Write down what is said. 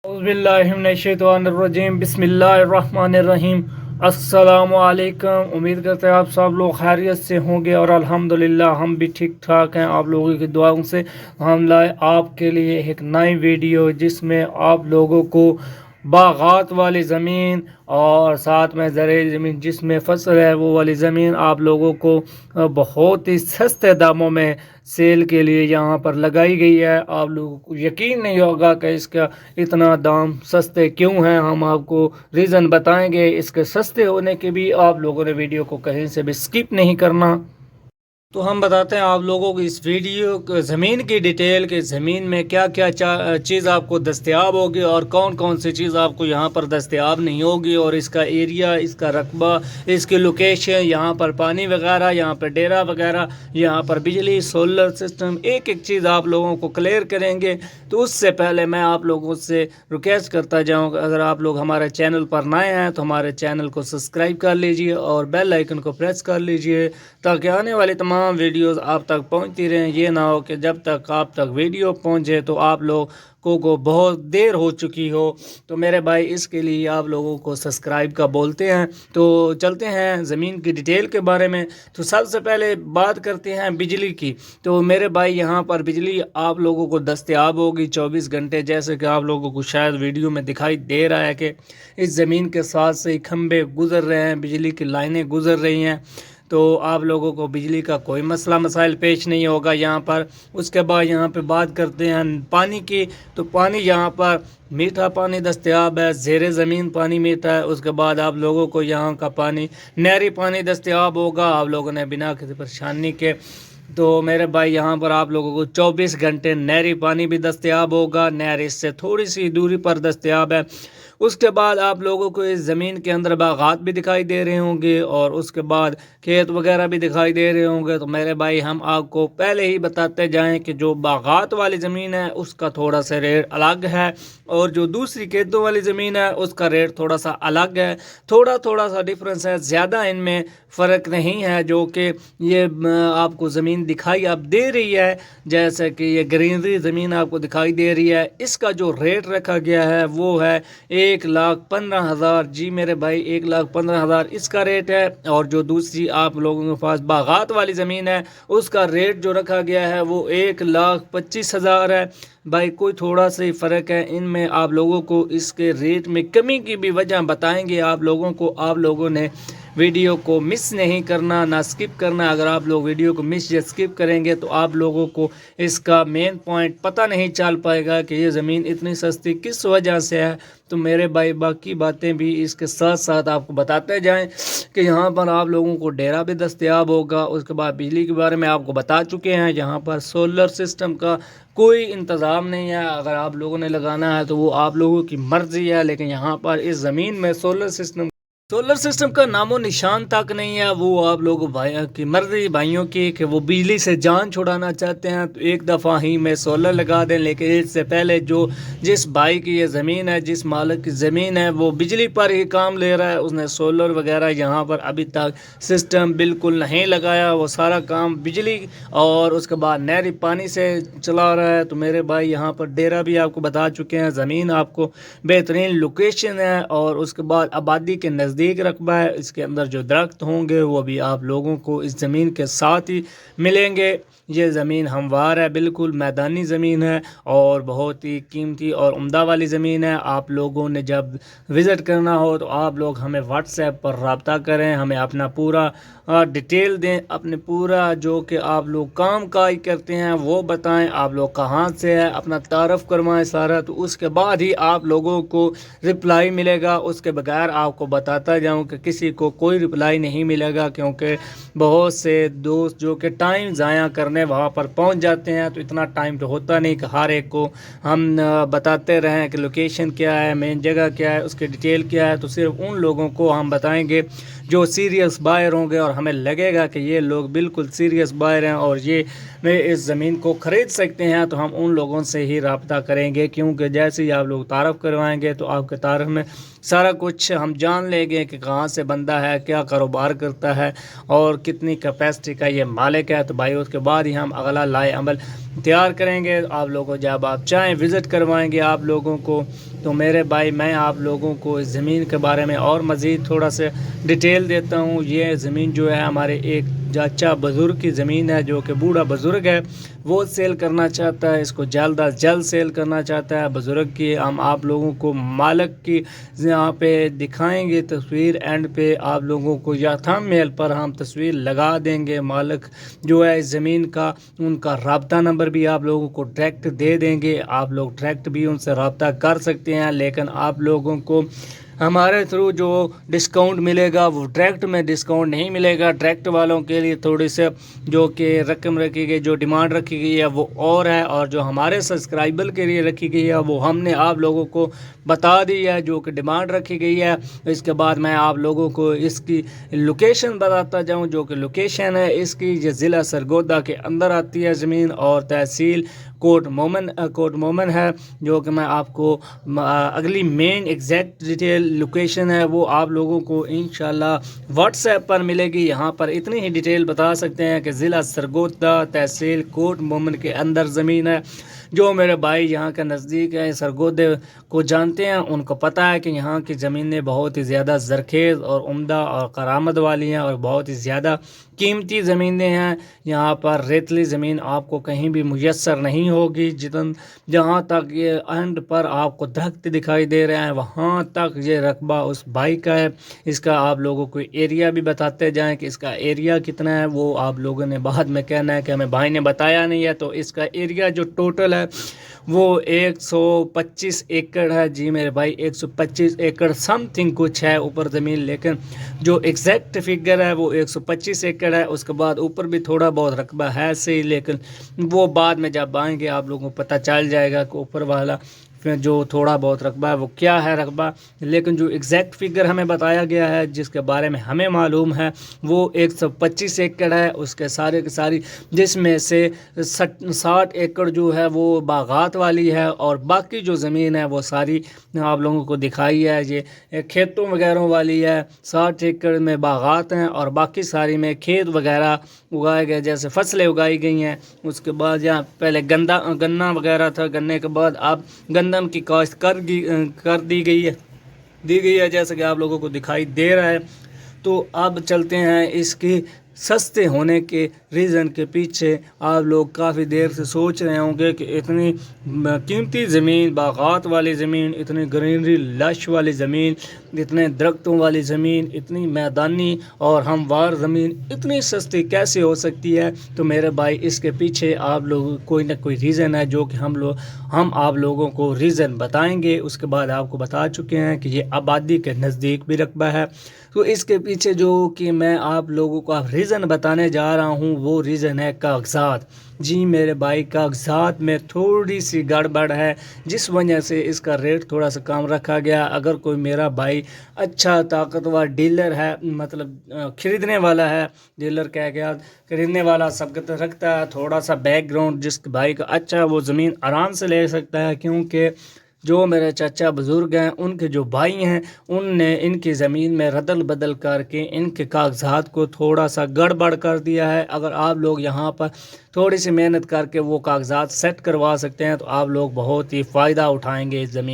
औज़ुबिल्लाहिमिनश्शैतानिर्रजीम बिस्मिल्लाहिर्रहमानिर्रहीम। अस्सलामु अलैकुम। उम्मीद करते हैं आप सब लोग खैरियत से होंगे और अल्हम्दुलिल्लाह हम भी ठीक ठाक हैं। आप लोगों की दुआओं से हम लाए आपके लिए एक नई वीडियो जिसमें आप लोगों को बागात वाली ज़मीन और साथ में ज़रूरी ज़मीन जिसमें फसल है वो वाली ज़मीन आप लोगों को बहुत ही सस्ते दामों में सेल के लिए यहाँ पर लगाई गई है। आप लोगों को यकीन नहीं होगा कि इसका इतना दाम सस्ते क्यों हैं। हम आपको रीज़न बताएंगे इसके सस्ते होने के भी। आप लोगों ने वीडियो को कहीं से भी स्किप नहीं करना। तो हम बताते हैं आप लोगों को इस वीडियो ज़मीन की डिटेल कि ज़मीन में क्या क्या चीज़ आपको दस्तयाब होगी और कौन कौन सी चीज़ आपको यहाँ पर दस्तयाब नहीं होगी, और इसका एरिया, इसका रकबा, इसकी लोकेशन, यहाँ पर पानी वगैरह, यहाँ पर डेरा वगैरह, यहाँ पर बिजली, सोलर सिस्टम, एक एक चीज़ आप लोगों को क्लियर करेंगे। तो उससे पहले मैं आप लोगों से रिक्वेस्ट करता जाऊँ, अगर आप लोग हमारे चैनल पर नए हैं तो हमारे चैनल को सब्सक्राइब कर लीजिए और बेल आइकन को प्रेस कर लीजिए ताकि आने वाले तमाम वीडियोस आप तक पहुंचती रहें। ये ना हो कि जब तक आप तक वीडियो पहुंचे तो आप लोगों को बहुत देर हो चुकी हो। तो मेरे भाई इसके लिए आप लोगों को सब्सक्राइब का बोलते हैं। तो चलते हैं ज़मीन की डिटेल के बारे में। तो सबसे पहले बात करते हैं बिजली की। तो मेरे भाई यहाँ पर बिजली आप लोगों को दस्तयाब होगी 24 घंटे, जैसे कि आप लोगों को शायद वीडियो में दिखाई दे रहा है कि इस ज़मीन के साथ से खंभे गुजर रहे हैं, बिजली की लाइनें गुजर रही हैं। तो आप लोगों को बिजली का कोई मसला मसाइल पेश नहीं होगा यहाँ पर। उसके बाद यहाँ पे बात करते हैं पानी की। तो पानी यहाँ पर मीठा पानी दस्तयाब है, ज़ेरे ज़मीन पानी मीठा है। उसके बाद आप लोगों को यहाँ का पानी नहरी पानी दस्तयाब होगा। आप लोगों ने बिना किसी परेशानी के तो मेरे भाई यहाँ पर आप लोगों को 24 घंटे नहरी पानी भी दस्तयाब होगा। नहर इससे थोड़ी सी दूरी पर दस्तयाब है। उसके बाद आप लोगों को इस ज़मीन के अंदर बागात भी दिखाई दे रहे होंगे और उसके बाद खेत वगैरह भी दिखाई दे रहे होंगे। तो मेरे भाई हम आपको पहले ही बताते जाएं कि जो बागात वाली ज़मीन है उसका थोड़ा सा रेट अलग है और जो दूसरी खेतों वाली ज़मीन है उसका रेट थोड़ा सा अलग है। थोड़ा सा डिफरेंस है, ज़्यादा इनमें फ़र्क नहीं है। जो कि ये आपको ज़मीन दिखाई अब दे रही है, जैसे कि ये ग्रीनरी ज़मीन आपको दिखाई दे रही है, इसका जो रेट रखा गया है वो है 1,15,000। जी मेरे भाई 1,15,000 इसका रेट है। और जो दूसरी आप लोगों के पास बागात वाली ज़मीन है उसका रेट जो रखा गया है वो 1,25,000 है। भाई कोई थोड़ा सा ही फ़र्क है इनमें। आप लोगों को इसके रेट में कमी की भी वजह बताएंगे आप लोगों को। आप लोगों ने वीडियो को मिस नहीं करना, ना स्किप करना। अगर आप लोग वीडियो को मिस या स्किप करेंगे तो आप लोगों को इसका मेन पॉइंट पता नहीं चल पाएगा कि ये ज़मीन इतनी सस्ती किस वजह से है। तो मेरे भाई बाकी बातें भी इसके साथ साथ आपको बताते जाएं कि यहाँ पर आप लोगों को डेरा भी दस्तयाब होगा। उसके बाद बिजली के बारे में आपको बता चुके हैं। यहाँ पर सोलर सिस्टम का कोई इंतज़ाम नहीं है। अगर आप लोगों ने लगाना है तो वो आप लोगों की मर्ज़ी है, लेकिन यहाँ पर इस ज़मीन में सोलर सिस्टम का नामो निशान तक नहीं है। वो आप लोगों भाई की मर्जी, भाइयों की, कि वो बिजली से जान छुड़ाना चाहते हैं तो एक दफ़ा ही में सोलर लगा दें। लेकिन इससे पहले जिस भाई की ये ज़मीन है, जिस मालिक की ज़मीन है, वो बिजली पर ही काम ले रहा है, उसने सोलर वगैरह यहाँ पर अभी तक सिस्टम बिल्कुल नहीं लगाया। वो सारा काम बिजली और उसके बाद नहरी पानी से चला रहा है। तो मेरे भाई यहाँ पर डेरा भी आपको बता चुके हैं। ज़मीन आपको बेहतरीन लोकेशन है और उसके बाद आबादी के नज़दीक रकबा है। इसके अंदर जो दरख्त होंगे वो भी आप लोगों को इस ज़मीन के साथ ही मिलेंगे। ये ज़मीन हमवार है, बिल्कुल मैदानी ज़मीन है और बहुत ही कीमती और उम्दा वाली ज़मीन है। आप लोगों ने जब विज़िट करना हो तो आप लोग हमें व्हाट्सएप पर रब्ता करें, हमें अपना पूरा डिटेल दें, अपने पूरा जो कि आप लोग काम काज करते हैं वो बताएं, आप लोग कहाँ से हैं, अपना तारफ़ करवाएं सारा। तो उसके बाद ही आप लोगों को रिप्लाई मिलेगा। उसके बगैर आपको बताता जाऊं कि किसी को कोई रिप्लाई नहीं मिलेगा, क्योंकि बहुत से दोस्त जो कि टाइम ज़ाया करने वहाँ पर पहुँच जाते हैं। तो इतना टाइम तो होता नहीं कि हर एक को हम बताते रहें कि लोकेशन क्या है, मेन जगह क्या है, उसकी डिटेल क्या है। तो सिर्फ उन लोगों को हम बताएंगे जो सीरियस बायर होंगे और हमें लगेगा कि ये लोग बिल्कुल सीरियस बायर हैं और ये में इस ज़मीन को ख़रीद सकते हैं तो हम उन लोगों से ही रब्ता करेंगे, क्योंकि जैसे ही आप लोग तारफ़ करवाएंगे तो आपके तारफ़ में सारा कुछ हम जान लेंगे कि कहाँ से बंदा है, क्या कारोबार करता है और कितनी कैपेसिटी का ये मालिक है। तो भाई उसके बाद ही हम अगला लाए अमल तैयार करेंगे। आप लोगों जब आप चाहें विज़िट करवाएंगे आप लोगों को। तो मेरे भाई मैं आप लोगों को इस ज़मीन के बारे में और मज़ीद थोड़ा सा डिटेल देता हूँ। ये ज़मीन जो है हमारे एक चाचा बुज़ुर्ग की ज़मीन है, जो कि बूढ़ा बुज़ुर्ग है, वो सेल करना चाहता है। इसको जल्द अज जल्द सेल करना चाहता है बुज़ुर्ग की। हम आप लोगों को मालिक की यहाँ पे दिखाएंगे तस्वीर, एंड पे आप लोगों को या थंबनेल पर हम तस्वीर लगा देंगे मालिक जो है इस ज़मीन का। उनका रब्ता नंबर भी आप लोगों को डायरेक्ट दे देंगे, आप लोग डायरेक्ट भी उनसे रब्ता कर सकते हैं। लेकिन आप लोगों को हमारे थ्रू जो डिस्काउंट मिलेगा वो डायरेक्ट में डिस्काउंट नहीं मिलेगा। डायरेक्ट वालों के लिए थोड़ी से जो कि रकम रखी गई, जो डिमांड रखी गई है वो और है, और जो हमारे सब्सक्राइबर के लिए रखी गई है वो हमने आप लोगों को बता दी है, जो कि डिमांड रखी गई है। इसके बाद मैं आप लोगों को इसकी लोकेशन बताता जाऊं, जो कि लोकेशन है इसकी ये ज़िला सरगोदा के अंदर आती है ज़मीन, और तहसील कोट मोमन है, जो कि मैं आपको अगली मेन एग्जैक्ट डिटेल लोकेशन है वो आप लोगों को इंशाल्लाह व्हाट्सएप पर मिलेगी। यहाँ पर इतनी ही डिटेल बता सकते हैं कि ज़िला सरगोदा तहसील कोट मोमन के अंदर ज़मीन है। जो मेरे भाई यहाँ के नज़दीक है, सरगोदे को जानते हैं, उनको पता है कि यहाँ की ज़मीनें बहुत ही ज़्यादा ज़रखेज़ और उम्दा और करामत वाली हैं और बहुत ही ज़्यादा कीमती ज़मीनें हैं। यहाँ पर रेतली ज़मीन आपको कहीं भी मुयस्सर नहीं होगी। जहाँ तक ये एंड पर आपको दरख्त दिखाई दे रहे हैं वहाँ तक ये रकबा उस भाई का है। इसका आप लोगों को एरिया भी बताते जाएं कि इसका एरिया कितना है, वो आप लोगों ने बाद में कहना है कि हमें भाई ने बताया नहीं है। तो इसका एरिया जो टोटल है वो 125 एकड़ है। जी मेरे भाई 125 एकड़ समथिंग कुछ है ऊपर ज़मीन, लेकिन जो एग्जैक्ट फिगर है वो 125 एकड़ है। उसके बाद ऊपर भी थोड़ा बहुत रकबा है सही, लेकिन वो बाद में जब आएंगे आप लोगों को पता चल जाएगा कि ऊपर वाला जो थोड़ा बहुत रकबा है वो क्या है रकबा। लेकिन जो एग्जैक्ट फिगर हमें बताया गया है, जिसके बारे में हमें मालूम है, वो 125 एकड़ है। उसके सारे की सारी, जिसमें से 60 एकड़ जो है वो बागात वाली है, और बाकी जो ज़मीन है वो सारी आप लोगों को दिखाई है ये खेतों वगैरह वाली है। 60 एकड़ में बागात हैं और बाकी सारी में खेत वगैरह उगाए गए, जैसे फसलें उगाई गई हैं। उसके बाद यहाँ पहले गन्ना वगैरह था, गन्ने के बाद अब गंदम की काश्त कर दी गई है जैसे कि आप लोगों को दिखाई दे रहा है। तो अब चलते हैं इसकी सस्ते होने के रीज़न के पीछे। आप लोग काफ़ी देर से सोच रहे होंगे कि इतनी कीमती ज़मीन, बागात वाली ज़मीन, इतनी ग्रीनरी लश वाली ज़मीन, इतने दरख्तों वाली ज़मीन, इतनी मैदानी और हमवार ज़मीन इतनी सस्ती कैसे हो सकती है। तो मेरे भाई इसके पीछे आप लोग कोई ना कोई रीज़न है, जो कि हम आप लोगों को रीज़न बताएंगे। उसके बाद आपको बता चुके हैं कि ये आबादी के नज़दीक भी रकबा है। तो इसके पीछे जो कि मैं आप लोगों को रीज़न बताने जा रहा हूँ वो रीज़न है कागज़ात। जी मेरे भाई कागज़ात में थोड़ी सी गड़बड़ है, जिस वजह से इसका रेट थोड़ा सा कम रखा गया। अगर कोई मेरा भाई अच्छा ताकतवर डीलर है, मतलब ख़रीदने वाला है, डीलर कह गया खरीदने वाला सबकत रखता है, थोड़ा सा बैकग्राउंड जिस भाई का अच्छा, वो ज़मीन आराम से ले सकता है। क्योंकि जो मेरे चाचा बुज़ुर्ग हैं, उनके जो भाई हैं, उनने इनकी ज़मीन में रदल बदल करके इनके कागज़ात को थोड़ा सा गड़बड़ कर दिया है। अगर आप लोग यहाँ पर थोड़ी सी मेहनत करके वो कागज़ात सेट करवा सकते हैं तो आप लोग बहुत ही फ़ायदा उठाएंगे इस ज़मीन।